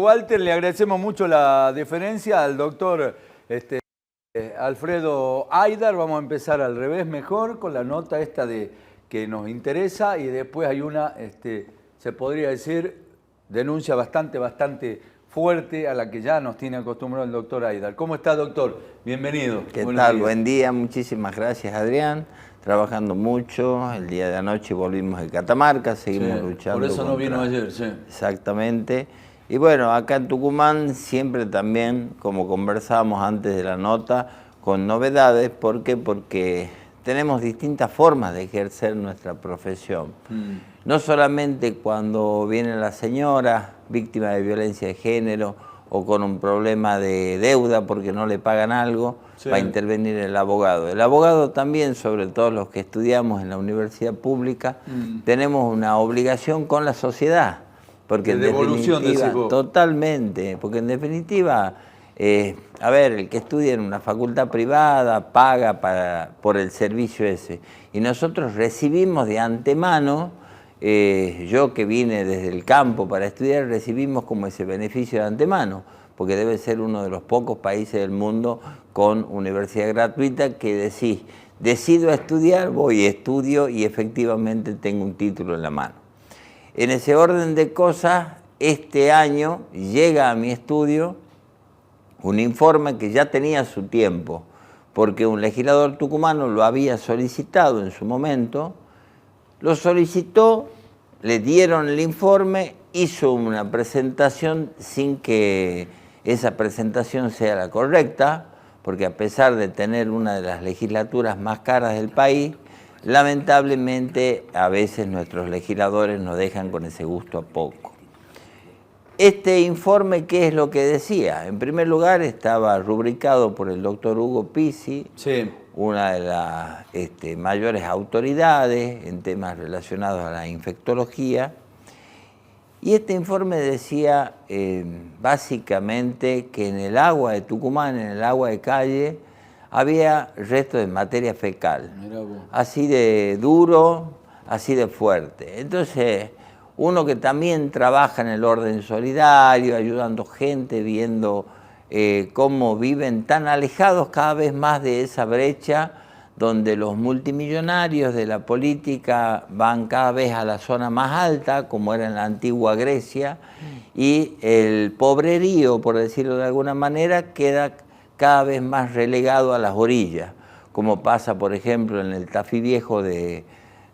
Walter, le agradecemos mucho la deferencia al doctor Alfredo Aidar. Vamos a empezar al revés mejor con la nota esta que nos interesa, y después hay una, se podría decir, denuncia bastante fuerte a la que ya nos tiene acostumbrado el doctor Aidar. ¿Cómo está, doctor? Bienvenido. ¿Qué tal? Buen día, muchísimas gracias, Adrián. Trabajando mucho, el día de anoche volvimos de Catamarca, seguimos luchando. Por eso no vino ayer, sí. Exactamente. Y bueno, acá en Tucumán siempre también, como conversábamos antes de la nota, con novedades. ¿Por qué? Porque tenemos distintas formas de ejercer nuestra profesión. No solamente cuando viene la señora víctima de violencia de género o con un problema de deuda porque no le pagan algo, va a intervenir el abogado. El abogado también, sobre todo los que estudiamos en la universidad pública, tenemos una obligación con la sociedad. Porque en definitiva, totalmente, porque en definitiva, a ver, el que estudia en una facultad privada paga por el servicio ese. Y nosotros recibimos de antemano, yo que vine desde el campo para estudiar, recibimos como ese beneficio de antemano, porque debe ser uno de los pocos países del mundo con universidad gratuita que decís, decido estudiar, voy, estudio y efectivamente tengo un título en la mano. En ese orden de cosas, este año llega a mi estudio un informe que ya tenía su tiempo, porque un legislador tucumano lo había solicitado en su momento, lo solicitó, le dieron el informe, hizo una presentación sin que esa presentación sea la correcta, porque a pesar de tener una de las legislaturas más caras del país, lamentablemente, a veces nuestros legisladores nos dejan con ese gusto a poco. Este informe, ¿qué es lo que decía? En primer lugar, estaba rubricado por el doctor Hugo Pizzi, una de las mayores autoridades en temas relacionados a la infectología. Y este informe decía básicamente que en el agua de Tucumán, en el agua de calle, había restos de materia fecal, así de duro, así de fuerte. Entonces, uno que también trabaja en el orden solidario, ayudando gente, viendo cómo viven tan alejados cada vez más de esa brecha, donde los multimillonarios de la política van cada vez a la zona más alta, como era en la antigua Grecia, y el pobrerío, por decirlo de alguna manera, queda cada vez más relegado a las orillas, como pasa, por ejemplo, en el Tafí Viejo de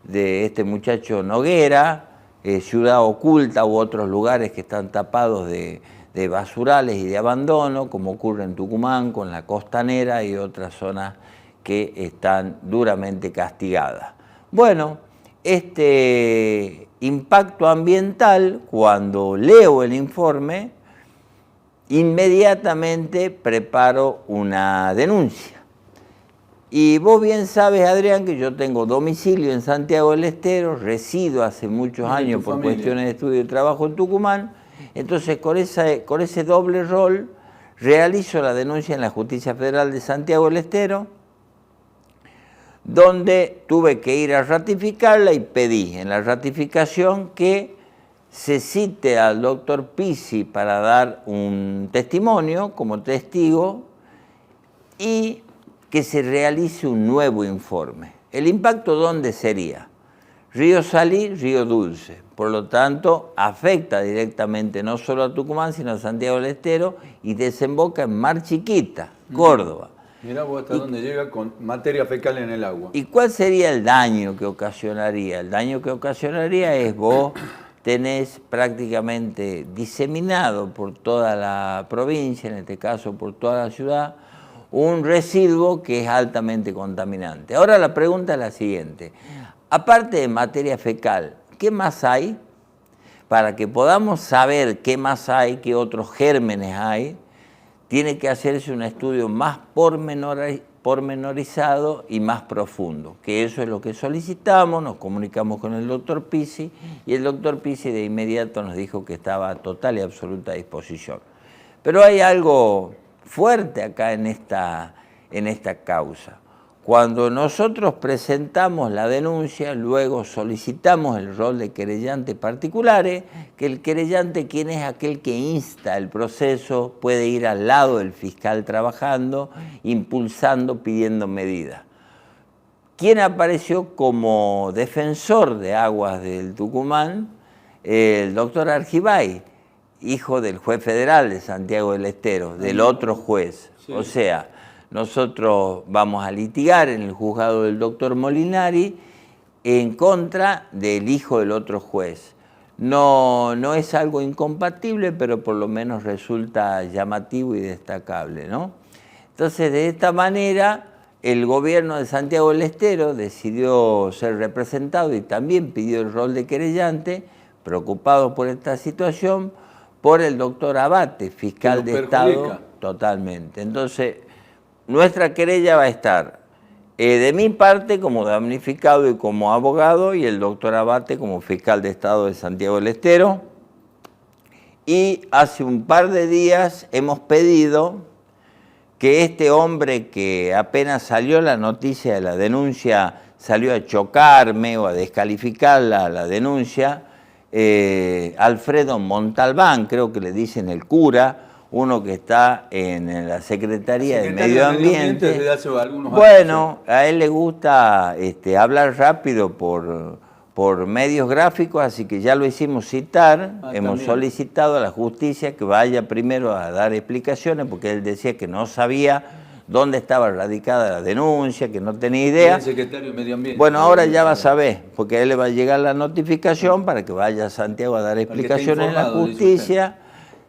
este muchacho Noguera, Ciudad Oculta u otros lugares que están tapados de basurales y de abandono, como ocurre en Tucumán con la Costanera y otras zonas que están duramente castigadas. Bueno, este impacto ambiental, cuando leo el informe, inmediatamente preparo una denuncia. Y vos bien sabes, Adrián, que yo tengo domicilio en Santiago del Estero, resido hace muchos años por cuestiones de estudio y trabajo en Tucumán. Entonces, con ese doble rol, realizo la denuncia en la Justicia Federal de Santiago del Estero, donde tuve que ir a ratificarla y pedí en la ratificación que se cite al doctor Pizzi para dar un testimonio como testigo y que se realice un nuevo informe. ¿El impacto dónde sería? Río Salí, Río Dulce. Por lo tanto, afecta directamente no solo a Tucumán, sino a Santiago del Estero y desemboca en Mar Chiquita, Córdoba. Mirá vos hasta dónde llega con materia fecal en el agua. ¿Y cuál sería el daño que ocasionaría? El daño que ocasionaría es vos tenés prácticamente diseminado por toda la provincia, en este caso por toda la ciudad, un residuo que es altamente contaminante. Ahora la pregunta es la siguiente. Aparte de materia fecal, ¿qué más hay? Para que podamos saber qué más hay, qué otros gérmenes hay, tiene que hacerse un estudio más pormenorizado y más profundo, que eso es lo que solicitamos, nos comunicamos con el doctor Pizzi y el doctor Pizzi de inmediato nos dijo que estaba a total y absoluta disposición. Pero hay algo fuerte acá en esta causa. Cuando nosotros presentamos la denuncia, luego solicitamos el rol de querellante particulares, que el querellante, quien es aquel que insta el proceso, puede ir al lado del fiscal trabajando, impulsando, pidiendo medidas. ¿Quién apareció como defensor de aguas del Tucumán? El doctor Argibay, hijo del juez federal de Santiago del Estero, del otro juez. Sí. O sea, nosotros vamos a litigar en el juzgado del doctor Molinari en contra del hijo del otro juez. No es algo incompatible, pero por lo menos resulta llamativo y destacable, ¿no? Entonces, de esta manera, el gobierno de Santiago del Estero decidió ser representado y también pidió el rol de querellante, preocupado por esta situación, por el doctor Abate, fiscal de Estado. Totalmente. Entonces, nuestra querella va a estar de mi parte como damnificado y como abogado, y el doctor Abate como fiscal de Estado de Santiago del Estero. Y hace un par de días hemos pedido que este hombre, que apenas salió la noticia de la denuncia, salió a chocarme o a descalificar la denuncia, Alfredo Montalbán, creo que le dicen el cura, uno que está en la Secretaría de Medio Ambiente. Desde hace algunos años. Bueno, a él le gusta hablar rápido por medios gráficos, así que ya lo hicimos citar. Hemos solicitado a la justicia que vaya primero a dar explicaciones, porque él decía que no sabía dónde estaba radicada la denuncia, que no tenía idea. El secretario de Medio Ambiente. Bueno, ahora ya va a saber, porque a él le va a llegar la notificación para que vaya a Santiago a dar explicaciones en la justicia.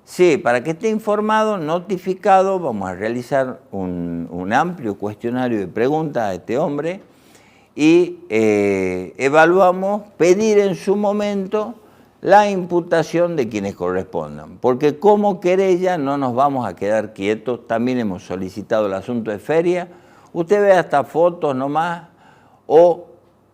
Sí, para que esté informado, notificado, vamos a realizar un amplio cuestionario de preguntas a este hombre y evaluamos pedir en su momento la imputación de quienes correspondan, porque como querella no nos vamos a quedar quietos. También hemos solicitado el asunto de feria. Usted ve hasta fotos nomás, o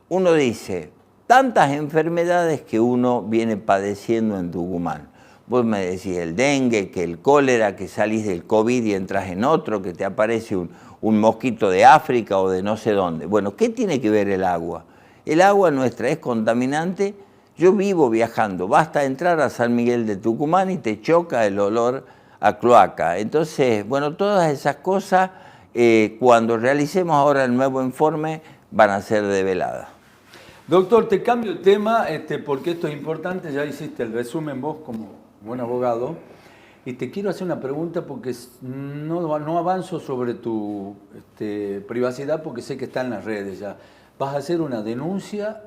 uno dice, tantas enfermedades que uno viene padeciendo en Tucumán. Vos me decís el dengue, que el cólera, que salís del COVID y entras en otro, que te aparece un mosquito de África o de no sé dónde. Bueno, ¿qué tiene que ver el agua? El agua nuestra es contaminante. Yo vivo viajando, basta entrar a San Miguel de Tucumán y te choca el olor a cloaca. Entonces, bueno, todas esas cosas, cuando realicemos ahora el nuevo informe, van a ser develadas. Doctor, te cambio de tema porque esto es importante, ya hiciste el resumen vos como buen abogado, y te quiero hacer una pregunta porque no avanzo sobre tu privacidad, porque sé que está en las redes ya. Vas a hacer una denuncia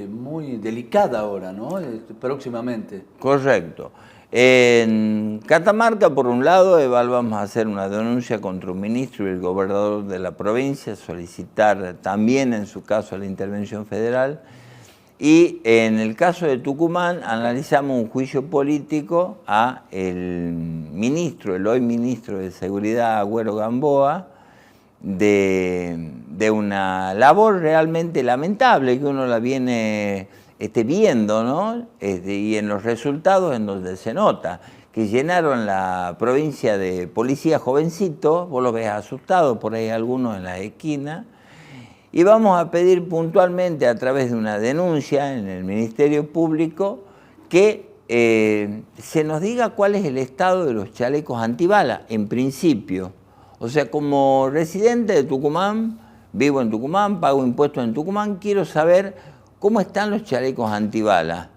muy delicada ahora, ¿no? Próximamente. Correcto. En Catamarca, por un lado, vamos a hacer una denuncia contra un ministro y el gobernador de la provincia, solicitar también, en su caso, la intervención federal. Y en el caso de Tucumán, analizamos un juicio político a el ministro, el hoy ministro de Seguridad, Agüero Gamboa, de una labor realmente lamentable que uno la viene viendo, ¿no? Y en los resultados en donde se nota que llenaron la provincia de policías jovencitos, vos lo ves asustado por ahí algunos en las esquinas, y vamos a pedir puntualmente a través de una denuncia en el Ministerio Público que se nos diga cuál es el estado de los chalecos antibalas, en principio. O sea, como residente de Tucumán, vivo en Tucumán, pago impuestos en Tucumán, quiero saber cómo están los chalecos antibalas.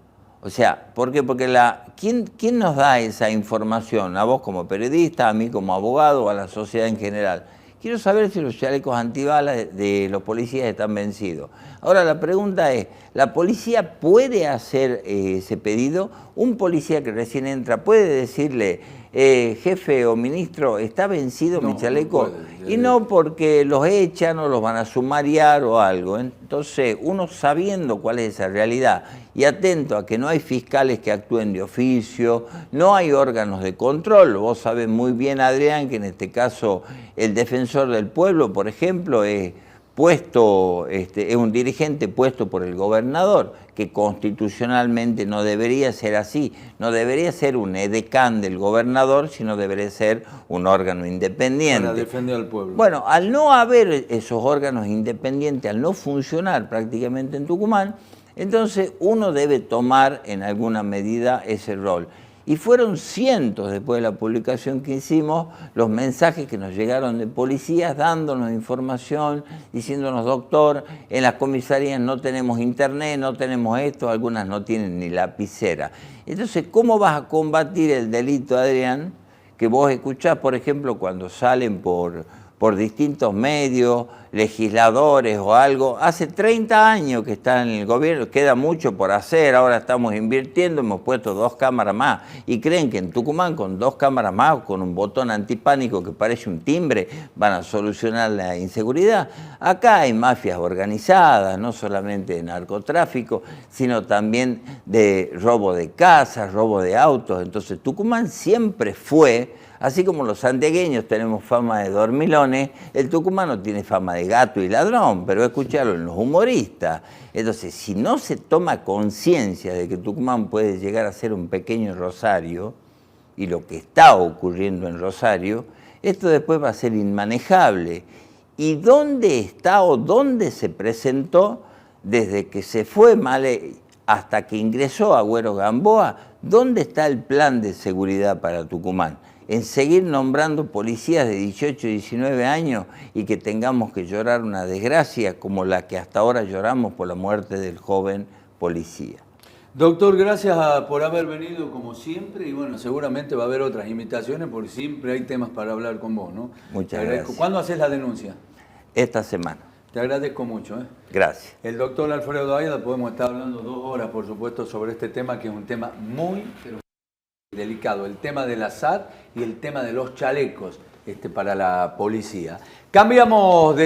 O sea, ¿por qué? Porque ¿quién nos da esa información? A vos como periodista, a mí como abogado, a la sociedad en general. Quiero saber si los chalecos antibalas de los policías están vencidos. Ahora la pregunta es, ¿la policía puede hacer ese pedido? Un policía que recién entra puede decirle, jefe o ministro, ¿está vencido mi chaleco? No puede. Y no porque los echan o los van a sumariar o algo. Entonces, uno sabiendo cuál es esa realidad y atento a que no hay fiscales que actúen de oficio, no hay órganos de control. Vos sabés muy bien, Adrián, que en este caso el defensor del pueblo, por ejemplo, es puesto, es un dirigente puesto por el gobernador, que constitucionalmente no debería ser así, no debería ser un edecán del gobernador, sino debería ser un órgano independiente. Para defender al pueblo. Bueno, al no haber esos órganos independientes, al no funcionar prácticamente en Tucumán, entonces uno debe tomar en alguna medida ese rol. Y fueron cientos, después de la publicación que hicimos, los mensajes que nos llegaron de policías dándonos información, diciéndonos, doctor, en las comisarías no tenemos internet, no tenemos esto, algunas no tienen ni lapicera. Entonces, ¿cómo vas a combatir el delito, Adrián? Que vos escuchás, por ejemplo, cuando salen por distintos medios, legisladores o algo, hace 30 años que está en el gobierno, queda mucho por hacer, ahora estamos invirtiendo, hemos puesto 2 cámaras más, y creen que en Tucumán con 2 cámaras más, con un botón antipánico que parece un timbre, van a solucionar la inseguridad. Acá hay mafias organizadas, no solamente de narcotráfico, sino también de robo de casas, robo de autos. Entonces Tucumán siempre fue, así como los santiagueños tenemos fama de dormilones, el tucumano tiene fama de gato y ladrón, pero escucharlo en los humoristas. Entonces, si no se toma conciencia de que Tucumán puede llegar a ser un pequeño Rosario, y lo que está ocurriendo en Rosario, esto después va a ser inmanejable. ¿Y dónde está o dónde se presentó desde que se fue Male hasta que ingresó Agüero Gamboa? ¿Dónde está el plan de seguridad para Tucumán? En seguir nombrando policías de 18 y 19 años y que tengamos que llorar una desgracia como la que hasta ahora lloramos por la muerte del joven policía. Doctor, gracias por haber venido como siempre y bueno, seguramente va a haber otras invitaciones porque siempre hay temas para hablar con vos, ¿no? Muchas gracias. ¿Cuándo haces la denuncia? Esta semana. Te agradezco mucho. Gracias. El doctor Alfredo Ayala, podemos estar hablando 2 horas, por supuesto, sobre este tema que es un tema muy delicado, el tema del ASAD y el tema de los chalecos para la policía. Cambiamos de